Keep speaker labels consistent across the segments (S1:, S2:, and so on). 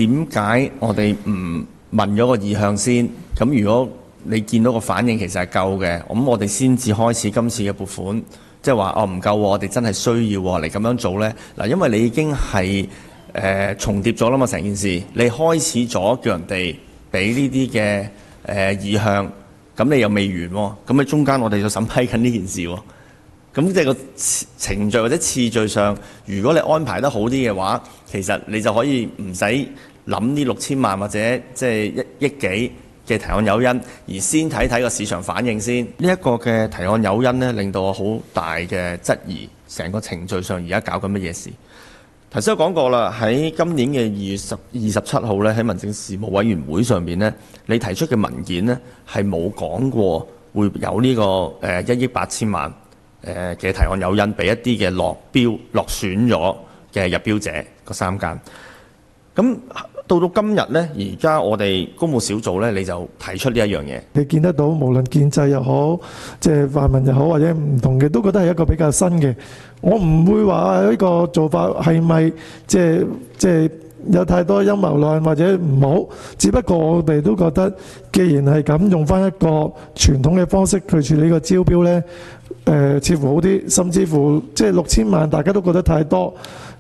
S1: 點解我哋唔問咗個意向先？咁如果你見到個反應其實係夠嘅，咁我哋先至開始今次嘅撥款，即係話唔夠喎，我哋真係需要嚟咁樣做呢。嗱，因為你已經係重疊咗啦嘛，成件事你開始咗叫人哋俾呢啲嘅意向，咁你又未完喎，咁喺中間我哋就審批緊呢件事喎。咁即係個程序或者次序上，如果你安排得好啲嘅話，其實你就可以唔使諗呢6000萬或者即係1億幾嘅提案誘因，而先睇睇個市場反應先。呢一個嘅提案誘因呢，令到我好大嘅質疑，成個程序上而家搞緊乜嘢事？頭先我講過啦，喺今年嘅2月27號咧，喺民政事務委員會上面呢，你提出嘅文件呢，係冇講過會有呢個1億8千萬嘅提案誘因俾一啲嘅落選咗嘅入標者嗰3間。咁到今日呢，而家我哋公務小組呢，你就提出呢一樣嘢。
S2: 你見得到，無論建制又好，即係泛民又好，或者唔同嘅，都覺得係一個比較新嘅。我唔會話呢個做法係咪即係有太多陰謀論或者唔好，只不過我哋都覺得，既然係咁用翻一個傳統嘅方式去處理個招標呢，似乎好啲，甚至乎即係6000萬，大家都覺得太多。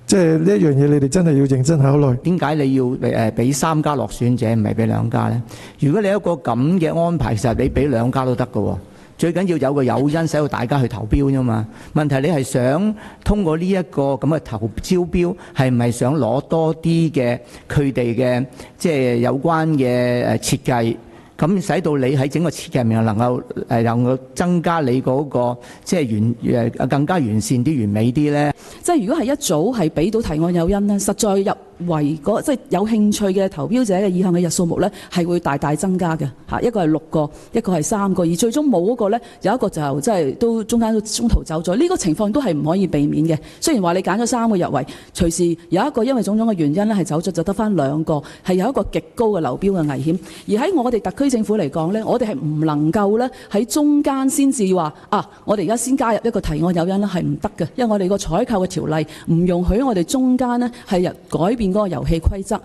S2: 即係呢一樣嘢，你哋真係要認真考慮。
S3: 點解你要俾3家落選者，唔係俾2家呢？如果你有一個咁嘅安排，其實你俾2家都得㗎喎。最緊要有個誘因，使到大家去投標啫嘛。問題你係想通過呢一個咁嘅招標，係唔係想攞多啲嘅佢哋嘅即係有關嘅設計？咁使到你喺整個設計入面能夠增加你嗰個即係更加完善啲、完美啲咧。
S4: 即係如果係一早係俾到提案誘因咧，實在入圍即係有興趣嘅投標者嘅意向嘅日數目咧，係會大大增加嘅嚇。一個係6個，一個係3個，而最終冇嗰個咧，有一個就即係都中間都中途走咗。呢個情況都係唔可以避免嘅。雖然話你揀咗3個入圍，隨時有一個因為種種嘅原因咧係走咗，就得翻2個，係有一個極高嘅流標嘅危險。而喺我哋特區政府嚟講呢，我哋係唔能夠呢喺中間先至話我哋而家先加入一個提案誘因呢係唔得嘅，因為我哋個採購嘅條例唔容許我哋中間呢係改變嗰個遊戲規則。